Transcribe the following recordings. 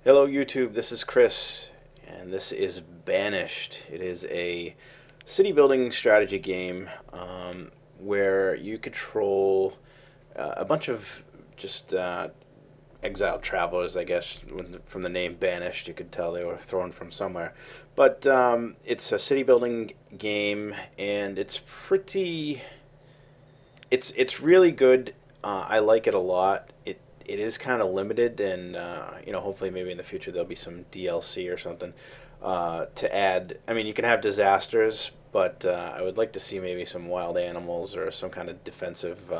Hello YouTube, this is Chris, and this is Banished. It is a city building strategy game where you control a bunch of just exiled travelers, I guess. From the name Banished, you could tell they were thrown from somewhere. But it's a city building game, and it's really good. I like it a lot. It is kind of limited, and hopefully maybe in the future there'll be some DLC or something to add. I mean, you can have disasters, but I would like to see maybe some wild animals or some kind of defensive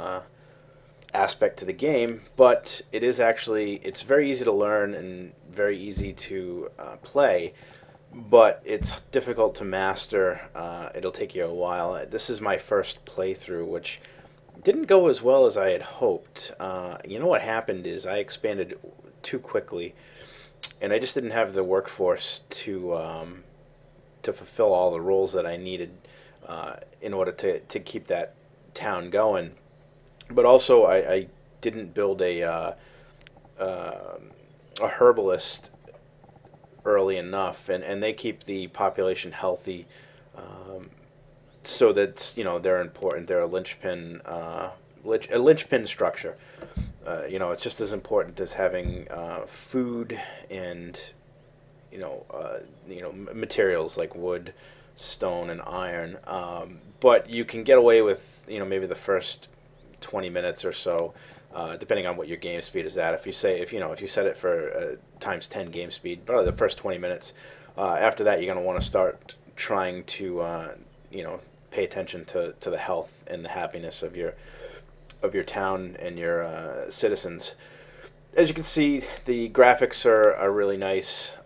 aspect to the game. But it's very easy to learn and very easy to play, but it's difficult to master. It'll take you a while. This is my first playthrough, which didn't go as well as I had hoped. You know what happened is I expanded too quickly, and I just didn't have the workforce to fulfill all the roles that I needed in order to keep that town going. But also, I didn't build a herbalist early enough, and they keep the population healthy, so that they're important. They're a linchpin, a linchpin structure. It's just as important as having food and materials like wood, stone, and iron. But you can get away with maybe the first 20 minutes or so, depending on what your game speed is at. If you set it for times 10 game speed, probably the first 20 minutes. After that, you're going to want to start trying to pay attention to the health and the happiness of your town and your citizens. As you can see, the graphics are really nice.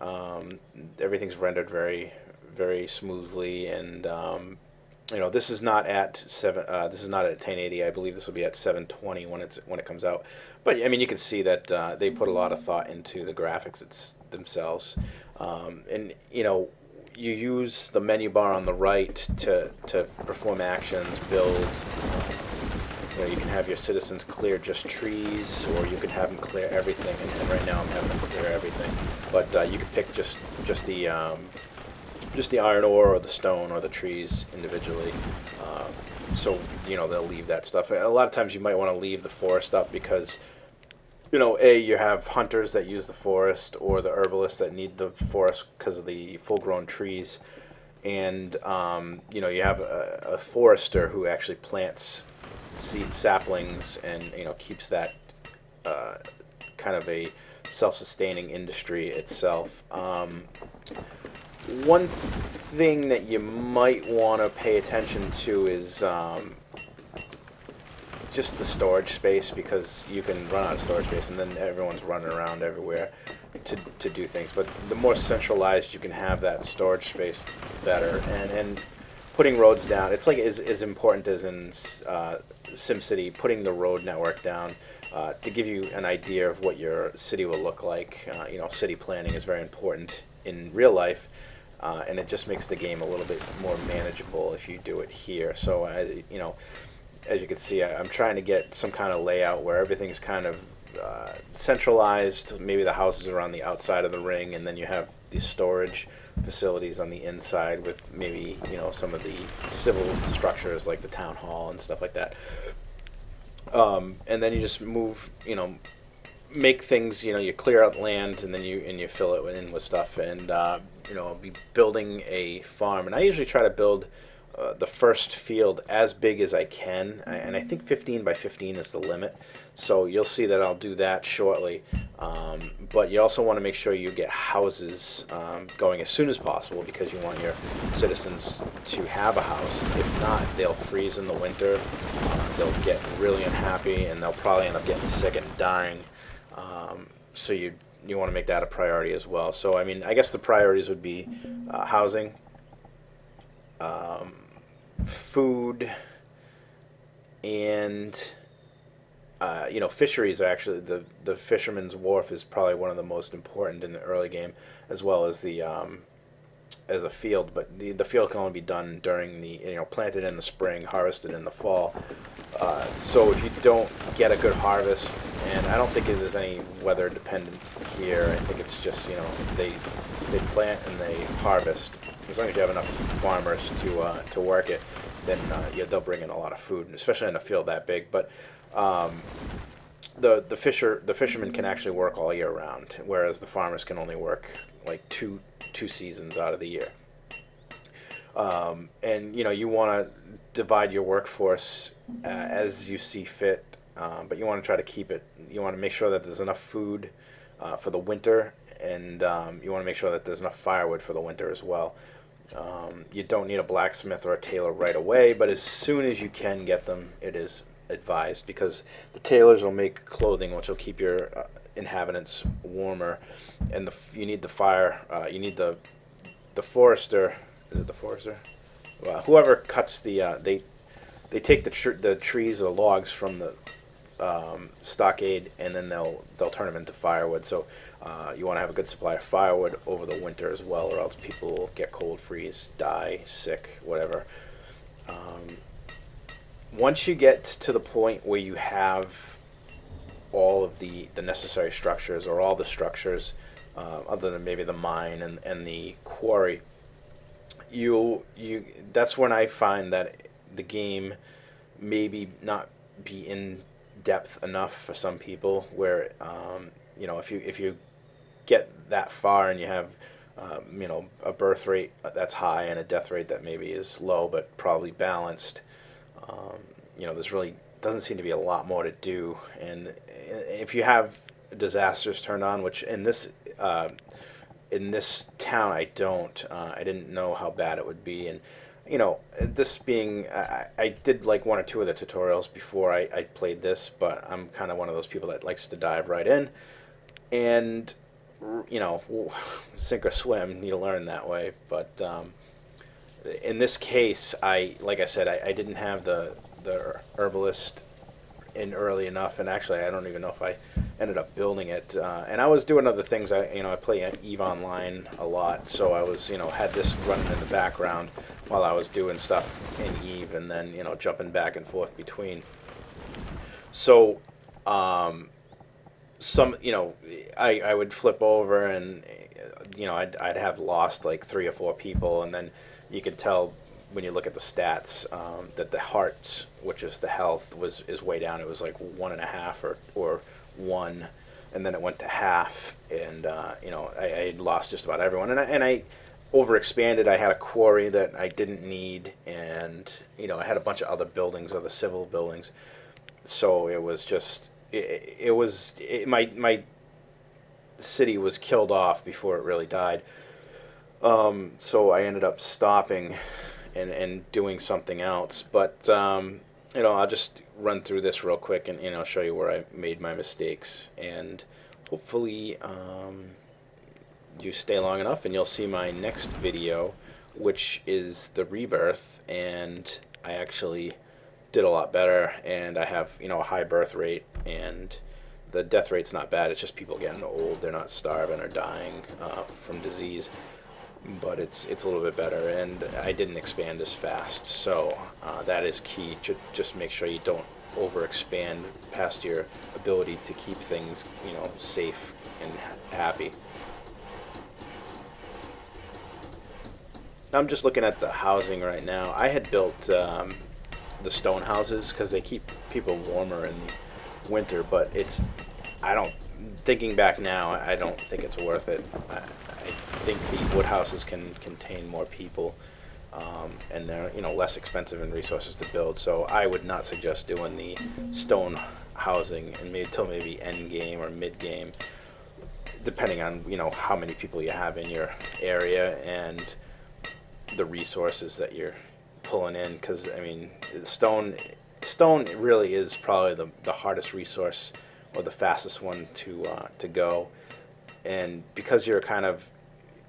Everything's rendered very, very smoothly, and this is not at This is not at 1080. I believe this will be at 720 when it comes out. But I mean, you can see that they put a lot of thought into the graphics themselves, and you use the menu bar on the right to perform actions, build. You can have your citizens clear just trees, or you can have them clear everything. And right now I'm having them clear everything. But you can pick just the iron ore or the stone or the trees individually. So they'll leave that stuff. A lot of times you might want to leave the forest up because you have hunters that use the forest, or the herbalists that need the forest because of the full-grown trees, and you have a forester who actually plants seed saplings and keeps that kind of a self-sustaining industry itself. One thing that you might want to pay attention to is just the storage space, because you can run out of storage space and then everyone's running around everywhere to do things. But the more centralized you can have that storage space, the better. And putting roads down, it's like as important as in SimCity, putting the road network down to give you an idea of what your city will look like. City planning is very important in real life, and it just makes the game a little bit more manageable if you do it here. So, as you can see, I'm trying to get some kind of layout where everything's kind of centralized. Maybe the houses are on the outside of the ring, and then you have these storage facilities on the inside with maybe some of the civil structures like the town hall and stuff like that. And then you just move, make things, you clear out land, and then you fill it in with stuff, and be building a farm. And I usually try to build the first field as big as I can, and I think 15 by 15 is the limit. So you'll see that I'll do that shortly. But you also want to make sure you get houses going as soon as possible, because you want your citizens to have a house. If not, they'll freeze in the winter. They'll get really unhappy, and they'll probably end up getting sick and dying. So you want to make that a priority as well. So I mean, I guess the priorities would be housing, food, and fisheries. Are actually, the fisherman's wharf is probably one of the most important in the early game, as well as the as a field, but the field can only be done during the, planted in the spring, harvested in the fall. So if you don't get a good harvest, and I don't think it is any weather dependent here. I think it's just, they plant and they harvest. As long as you have enough farmers to work it, then yeah, they'll bring in a lot of food, especially in a field that big. But the fishermen can actually work all year round, whereas the farmers can only work like two seasons out of the year. And you want to divide your workforce as you see fit, but you want to try to keep it. You want to make sure that there's enough food for the winter, and you want to make sure that there's enough firewood for the winter as well. You don't need a blacksmith or a tailor right away, but as soon as you can get them, it is advised, because the tailors will make clothing which will keep your inhabitants warmer, and you need the fire. You need the forester. Is it the forester? Well, whoever cuts the they take the trees or logs from the stockade, and then they'll turn them into firewood. So you want to have a good supply of firewood over the winter as well, or else people will get cold, freeze, die, sick, whatever. Once you get to the point where you have all of the necessary structures, or all the structures, other than maybe the mine and the quarry, that's when I find that the game maybe not be in depth enough for some people, where if you get that far and you have a birth rate that's high and a death rate that maybe is low but probably balanced, there's really doesn't seem to be a lot more to do. And if you have disasters turned on, which in this town I didn't know how bad it would be. And this being, I did like one or two of the tutorials before I played this, but I'm kind of one of those people that likes to dive right in, and sink or swim. You learn that way. But in this case, like I said, I didn't have the herbalist in early enough, and actually I don't even know if I ended up building it. And I was doing other things. I play EVE Online a lot, so I was had this running in the background while I was doing stuff in EVE, and then jumping back and forth between. So I would flip over, and I'd have lost like 3 or 4 people, and then you could tell when you look at the stats that the heart, which is the health, is way down. It was like 1.5 or 1, and then it went to half, and I had lost just about everyone, and I overexpanded. I had a quarry that I didn't need, and I had a bunch of other buildings, other civil buildings, so it was just my city was killed off before it really died. So I ended up stopping and doing something else. But I'll just run through this real quick and show you where I made my mistakes, and hopefully you stay long enough and you'll see my next video, which is the rebirth, and I actually did a lot better, and I have a high birth rate, and the death rate's not bad. It's just people getting old. They're not starving or dying from disease, but it's a little bit better, and I didn't expand as fast. So that is key. Just make sure you don't overexpand past your ability to keep things safe and happy. I'm just looking at the housing right now. I had built the stone houses because they keep people warmer in winter, but thinking back now, I don't think it's worth it. I think the wood houses can contain more people, and they're less expensive in resources to build. So I would not suggest doing the stone housing until maybe end game or mid game, depending on how many people you have in your area and the resources that you're pulling in. Because stone really is probably the hardest resource, or the fastest one to go, and because you're kind of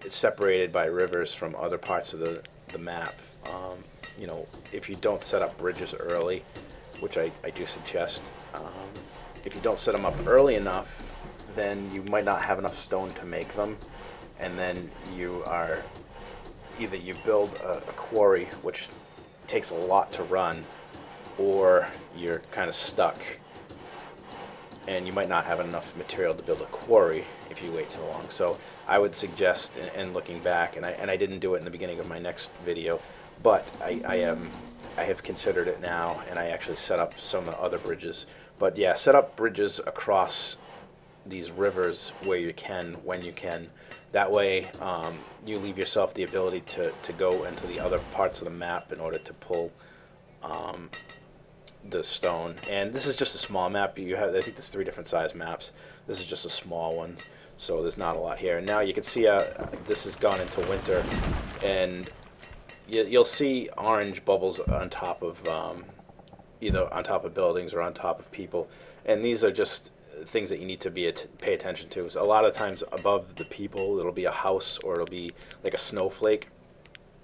separated by rivers from other parts of the map, if you don't set up bridges early, which I do suggest, if you don't set them up early enough, then you might not have enough stone to make them, and then you are either you build a quarry, which takes a lot to run, or you're kind of stuck and you might not have enough material to build a quarry if you wait too long. So I would suggest, and looking back, and I didn't do it in the beginning of my next video, but I have considered it now, and I actually set up some other bridges. But yeah, set up bridges across these rivers where you can, when you can. That way you leave yourself the ability to go into the other parts of the map in order to pull the stone. And this is just a small map. You have, I think there's 3 different size maps. This is just a small one, so there's not a lot here. And now you can see this has gone into winter, and you'll see orange bubbles on top of either on top of buildings or on top of people, and these are just things that you need to pay attention to. So a lot of times above the people it'll be a house, or it'll be like a snowflake.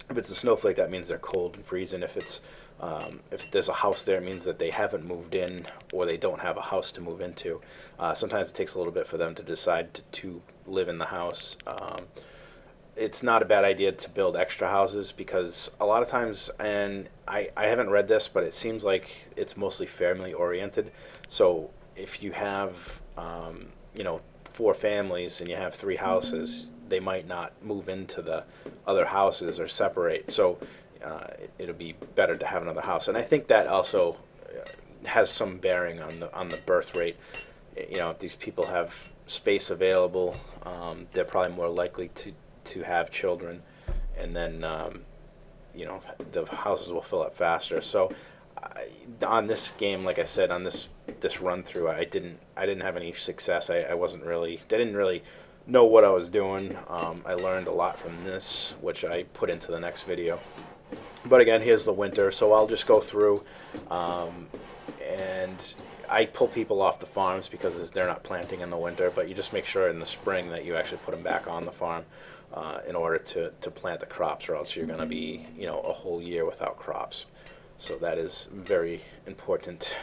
If it's a snowflake, that means they're cold and freezing. If there's a house there, it means that they haven't moved in, or they don't have a house to move into. Sometimes it takes a little bit for them to decide to live in the house. It's not a bad idea to build extra houses, because a lot of times, and I haven't read this, but it seems like it's mostly family oriented. So if you have 4 families and you have 3 houses, they might not move into the other houses or separate. So it'll be better to have another house. And I think that also has some bearing on the birth rate. If these people have space available, they're probably more likely to have children, and then the houses will fill up faster. So on this game, like I said, on this run through, I didn't have any success. I didn't really know what I was doing. I learned a lot from this, which I put into the next video. But again, here's the winter, so I'll just go through, and I pull people off the farms because they're not planting in the winter, but you just make sure in the spring that you actually put them back on the farm in order to plant the crops, or else you're going to be a whole year without crops. So that is very important.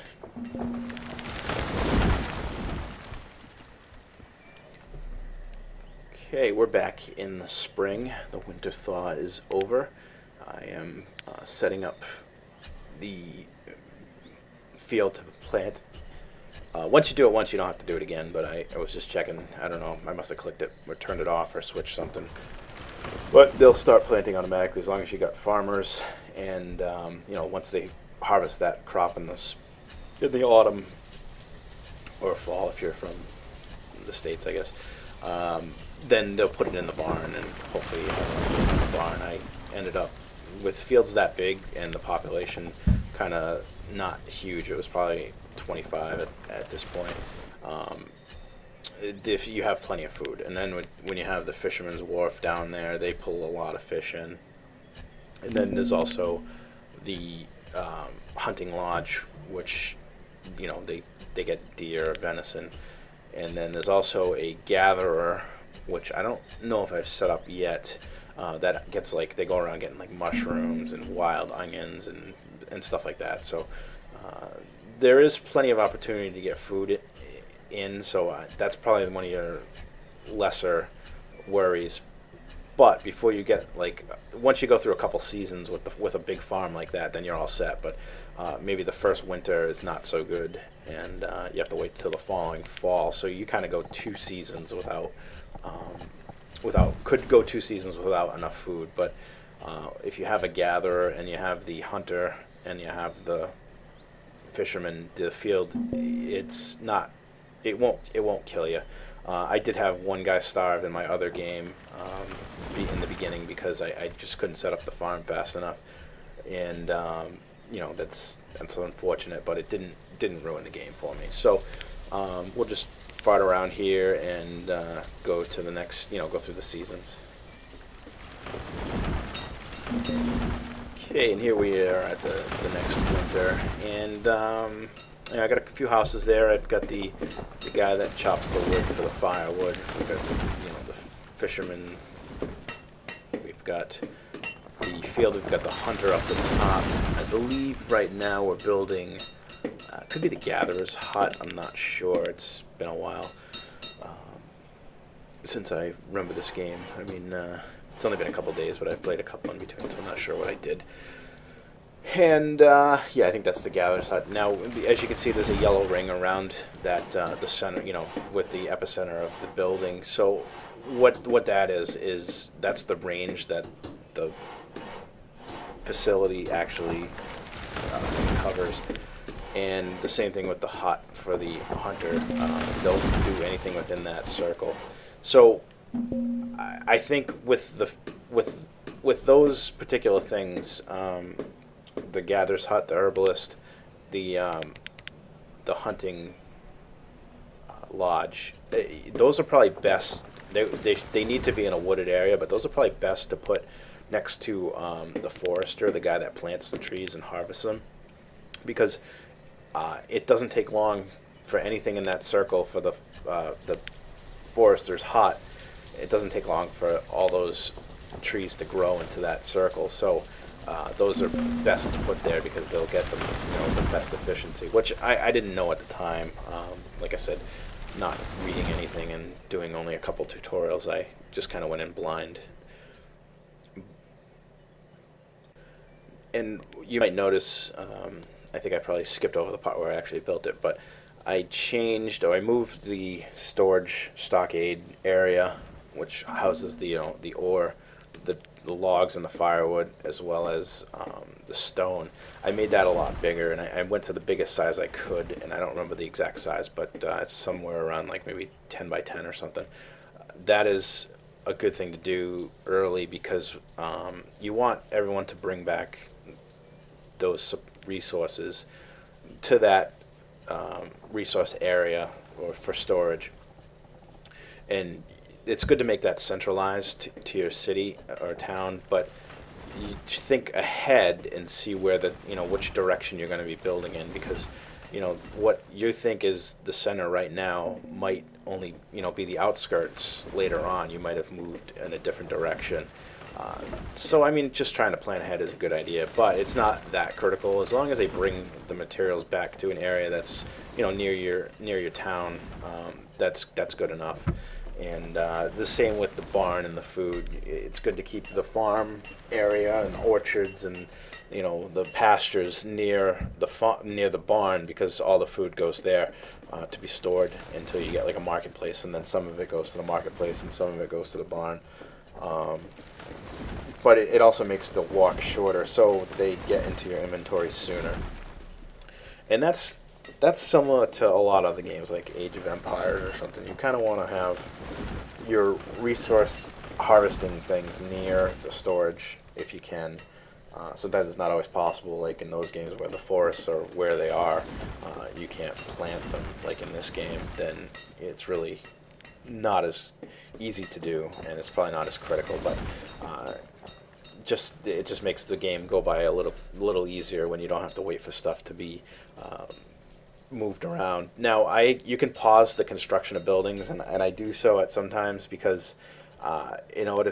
Okay, we're back in the spring. The winter thaw is over. I am setting up the field to plant. Once you do it once, you don't have to do it again, but I was just checking. I don't know, I must have clicked it or turned it off or switched something. But they'll start planting automatically as long as you got farmers, and once they harvest that crop in the autumn or fall, if you're from the States, I guess, then they'll put it in the barn, and hopefully you have enough in the barn. I ended up with fields that big and the population kind of not huge. It was probably 25 at this point. If you have plenty of food, and then when you have the fisherman's wharf down there, they pull a lot of fish in. And then there's also the hunting lodge, which they get deer or venison. And then there's also a gatherer, which I don't know if I've set up yet. That gets they go around getting mushrooms and wild onions and stuff like that. So there is plenty of opportunity to get food in. So that's probably one of your lesser worries. But before you get once you go through a couple seasons with a big farm like that, then you're all set. But maybe the first winter is not so good, and you have to wait till the following fall. So you kind of go 2 seasons could go 2 seasons without enough food. But if you have a gatherer and you have the hunter and you have the fisherman, the field, it won't kill you. I did have one guy starve in my other game in the beginning because I just couldn't set up the farm fast enough, and that's unfortunate, but it didn't ruin the game for me. So we'll just fart around here and go to the next, go through the seasons. Okay, and here we are at the next winter, and I got a few houses there. I've got the guy that chops the wood for the firewood. We've got the fisherman. We've got the field. We've got the hunter up the top. I believe right now we're building. Could be the gatherer's hut. I'm not sure. It's been a while since I remember this game. I mean, It's only been a couple days, but I've played a couple in between, so I'm not sure what I did. And yeah, I think that's the Gatherer's Hut. Now, as you can see, there's a yellow ring around that the center, with the epicenter of the building. So what that is that's the range that the facility actually covers. And the same thing with the hut for the hunter. They'll do anything within that circle. So I think with those particular things, the Gatherer's Hut, the herbalist, the hunting lodge, those are probably best. They need to be in a wooded area, but those are probably best to put next to the forester, the guy that plants the trees and harvests them, because it doesn't take long for anything in that circle for the forester's hut. It doesn't take long for all those trees to grow into that circle. So those are best to put there because they'll get them, the best efficiency, which I didn't know at the time. Like I said, not reading anything and doing only a couple tutorials. I just kind of went in blind. And you might notice, I think I probably skipped over the part where I actually built it, but I moved the storage stockade area, which houses the ore, the logs and the firewood, as well as the stone. I made that a lot bigger, and I went to the biggest size I could, and I don't remember the exact size, but it's somewhere around like maybe 10 by 10 or something. That is a good thing to do early because you want everyone to bring back those resources to that resource area or for storage. And it's good to make that centralized to your city or town, but you think ahead and see where which direction you're going to be building in, because what you think is the center right now might only be the outskirts later on. You might have moved in a different direction. So I mean, just trying to plan ahead is a good idea, but it's not that critical as long as they bring the materials back to an area that's near your town. That's good enough. And the same with the barn and the food. It's good to keep the farm area and orchards and the pastures near the barn, because all the food goes there to be stored until you get like a marketplace, and then some of it goes to the marketplace and some of it goes to the barn. But it also makes the walk shorter, so they get into your inventory sooner. And that's similar to a lot of the games like Age of Empires or something. You kind of want to have your resource harvesting things near the storage if you can. Sometimes it's not always possible, like in those games where the forests are where they are. You can't plant them like in this game. Then it's really not as easy to do, and it's probably not as critical, but it just makes the game go by a little easier when you don't have to wait for stuff to be moved around. Now, you can pause the construction of buildings, and I do so at sometimes because in order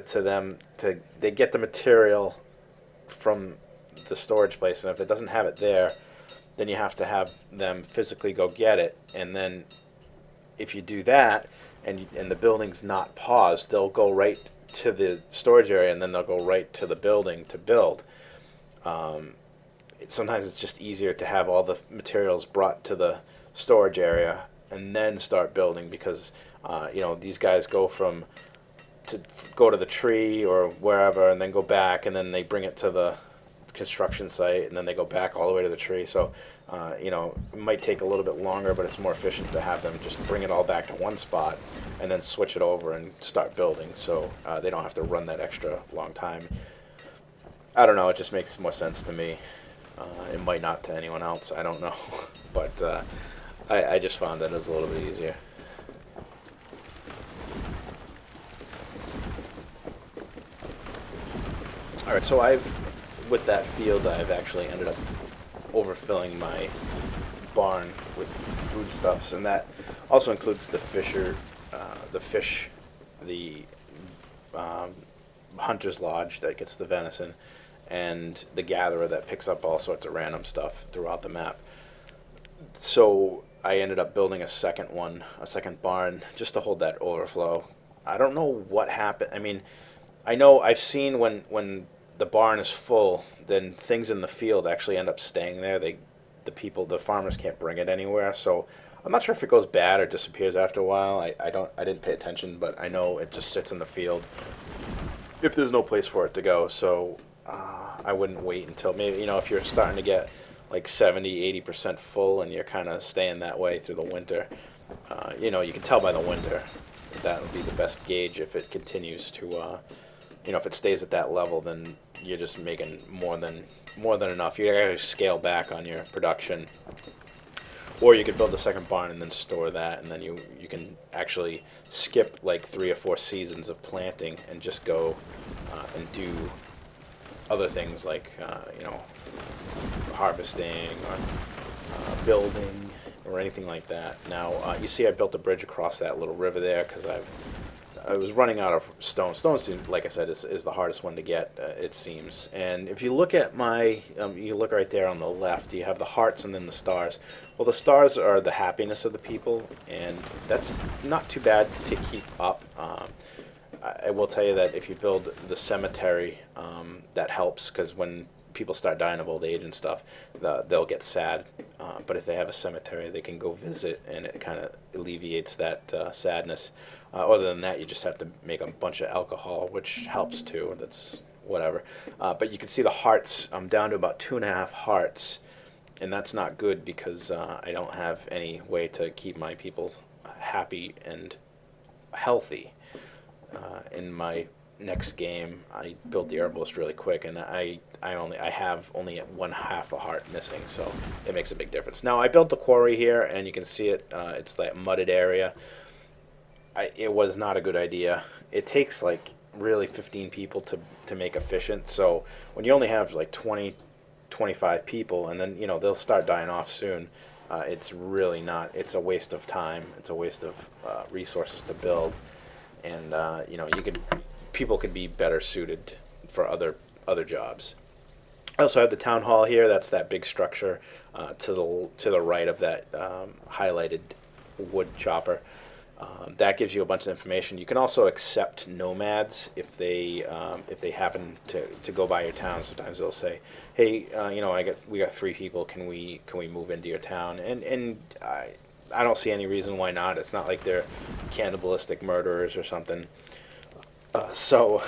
they get the material from the storage place, and if it doesn't have it there, then you have to have them physically go get it. And then if you do that and the building's not paused, they'll go right to the storage area, and then they'll go right to the building to build. Sometimes it's just easier to have all the materials brought to the storage area and then start building, because these guys go to the tree or wherever and then go back, and then they bring it to the construction site, and then they go back all the way to the tree. So it might take a little bit longer, but it's more efficient to have them just bring it all back to one spot and then switch it over and start building, so they don't have to run that extra long time. I don't know, it just makes more sense to me. It might not to anyone else, I don't know. But I just found that it was a little bit easier. Alright, so with that field, I've actually ended up overfilling my barn with foodstuffs, and that also includes the fish, the hunter's lodge that gets the venison, and the gatherer that picks up all sorts of random stuff throughout the map. So I ended up building a second barn, just to hold that overflow. I don't know what happened. I mean, I know I've seen when the barn is full, then things in the field actually end up staying there. The farmers can't bring it anywhere. So I'm not sure if it goes bad or disappears after a while. I didn't pay attention, but I know it just sits in the field if there's no place for it to go. So I wouldn't wait until maybe, if you're starting to get like 70-80% full and you're kind of staying that way through the winter. You can tell by the winter. That would be the best gauge. If it continues to, if it stays at that level, then you're just making more than enough. You gotta scale back on your production, or you could build a second barn and then store that, and then you can actually skip like 3 or 4 seasons of planting and just go and do other things like harvesting or building or anything like that. Now you see I built a bridge across that little river there because I was running out of stone. Stone, like I said, is the hardest one to get, it seems. And if you look at you look right there on the left, you have the hearts and then the stars. Well, the stars are the happiness of the people, and that's not too bad to keep up. I will tell you that if you build the cemetery, that helps, because when people start dying of old age and stuff, they'll get sad. But if they have a cemetery, they can go visit, and it kind of alleviates that sadness. Other than that, you just have to make a bunch of alcohol, which helps too. That's whatever. But you can see the hearts. I'm down to about 2.5 hearts, and that's not good because I don't have any way to keep my people happy and healthy. In my next game, I built the herbalist really quick, and I have only 1/2 a heart missing, so it makes a big difference. Now I built the quarry here, and you can see it. It's that mudded area. It was not a good idea. It takes like really 15 people to make efficient. So when you only have like 20, 25 people, and then they'll start dying off soon. It's really not. It's a waste of time. It's a waste of resources to build, and people could be better suited for other jobs. I also have the town hall here. That's that big structure to the right of that highlighted wood chopper. That gives you a bunch of information. You can also accept nomads if they happen to go by your town. Sometimes they'll say, "Hey, we got 3 people. Can we move into your town?" And I don't see any reason why not. It's not like they're cannibalistic murderers or something. So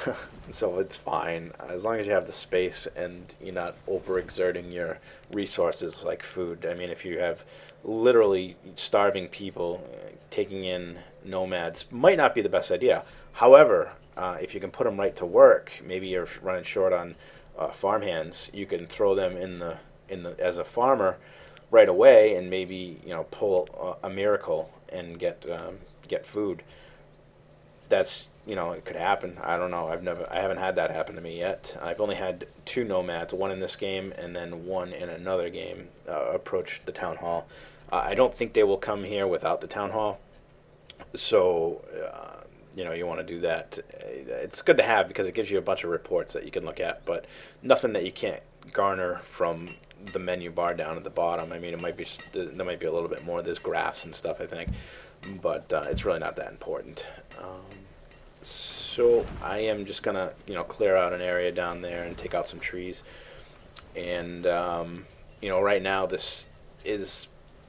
it's fine as long as you have the space and you're not overexerting your resources like food. I mean, if you have literally starving people, taking in nomads might not be the best idea. However, if you can put them right to work, maybe you're running short on farmhands, you can throw them in the as a farmer right away, and maybe pull a miracle and get food. That's it could happen. I don't know. I haven't had that happen to me yet. I've only had 2 nomads, one in this game and then one in another game, approach the town hall. I don't think they will come here without the town hall. So, you want to do that. It's good to have because it gives you a bunch of reports that you can look at, but nothing that you can't garner from the menu bar down at the bottom. I mean, there might be a little bit more. There's graphs and stuff, I think, but it's really not that important. So I am just gonna clear out an area down there and take out some trees, and right now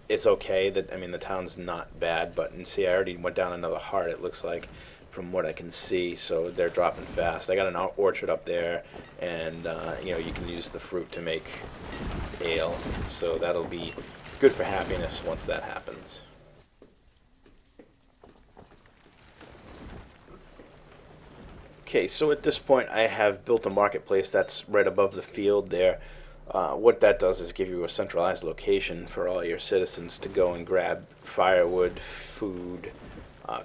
it's okay. That, I mean, the town's not bad, but and see, I already went down another heart, it looks like, from what I can see. So they're dropping fast. I got an orchard up there, and you can use the fruit to make ale, so that'll be good for happiness once that happens. Okay, so at this point I have built a marketplace that's right above the field there. What that does is give you a centralized location for all your citizens to go and grab firewood, food,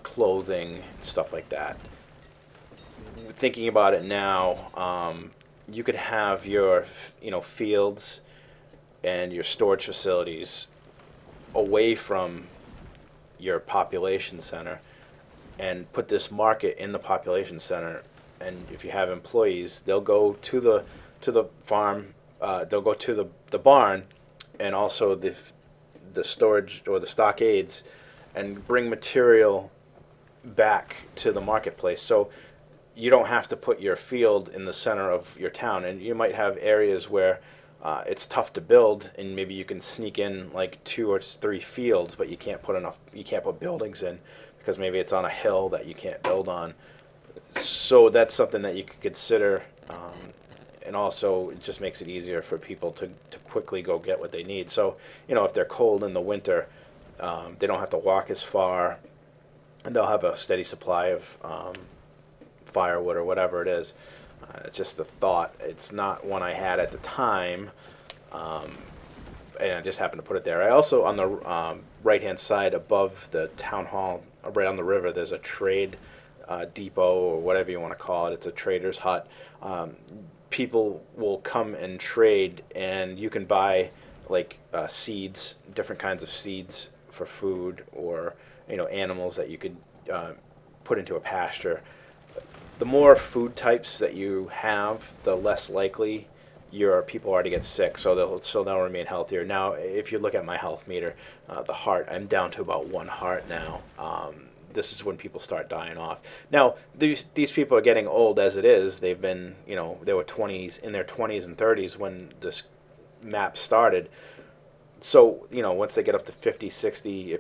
clothing, stuff like that. Thinking about it now, you could have your fields and your storage facilities away from your population center, and put this market in the population center. And if you have employees, they'll go to the farm, they'll go to the barn, and also the storage or the stockades, and bring material back to the marketplace. So you don't have to put your field in the center of your town, and you might have areas where it's tough to build, and maybe you can sneak in like 2 or 3 fields, but you can't put buildings in because maybe it's on a hill that you can't build on. So that's something that you could consider, and also it just makes it easier for people to quickly go get what they need. So, if they're cold in the winter, they don't have to walk as far, and they'll have a steady supply of firewood or whatever it is. It's just a thought. It's not one I had at the time, and I just happened to put it there. I also, on the right-hand side above the town hall, right on the river, there's a trade depot, or whatever you want to call it. It's a trader's hut. People will come and trade, and you can buy like seeds, different kinds of seeds for food, or animals that you could put into a pasture. The more food types that you have, the less likely your people are to get sick, so they'll remain healthier. Now, if you look at my health meter, the heart, I'm down to about 1 heart now. This is when people start dying off. Now, these people are getting old as it is. They've been, they were in their 20s and 30s when this map started. So, once they get up to 50, 60,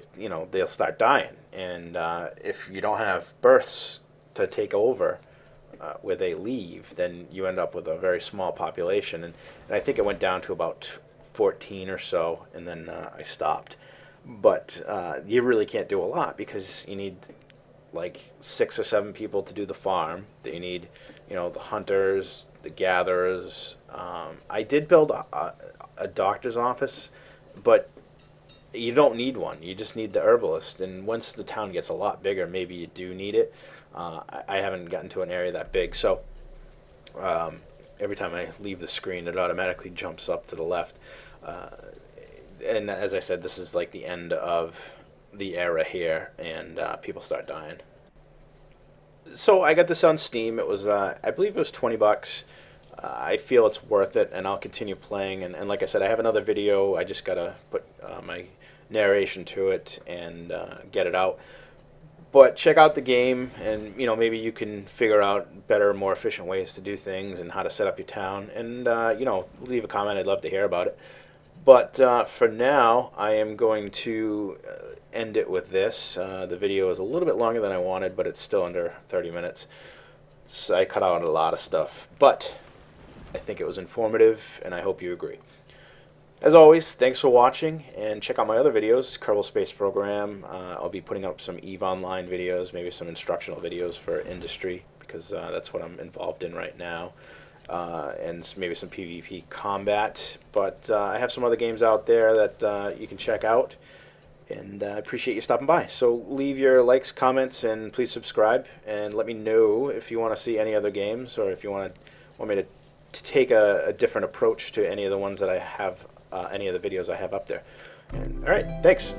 they'll start dying. And if you don't have births to take over where they leave, then you end up with a very small population. And I think it went down to about 14 or so, and then I stopped. But you really can't do a lot, because you need like 6 or 7 people to do the farm. That you need, the hunters, the gatherers. I did build a doctor's office, but you don't need one. You just need the herbalist. And once the town gets a lot bigger, maybe you do need it. I haven't gotten to an area that big, so every time I leave the screen, it automatically jumps up to the left. And as I said, this is like the end of the era here, and people start dying. So I got this on Steam. It was, I believe it was $20. I feel it's worth it, and I'll continue playing. And like I said, I have another video. I just gotta put my narration to it and get it out. But check out the game, and maybe you can figure out better, more efficient ways to do things and how to set up your town. And leave a comment. I'd love to hear about it. But for now, I am going to end it with this. The video is a little bit longer than I wanted, but it's still under 30 minutes. So I cut out a lot of stuff, but I think it was informative, and I hope you agree. As always, thanks for watching, and check out my other videos, Kerbal Space Program. I'll be putting up some EVE Online videos, maybe some instructional videos for industry, because that's what I'm involved in right now. And maybe some PvP combat. But I have some other games out there that you can check out, and I appreciate you stopping by. So leave your likes, comments, and please subscribe, and let me know if you want to see any other games, or if you want me to take a different approach to any of the ones that I have, any of the videos I have up there. And, all right, thanks.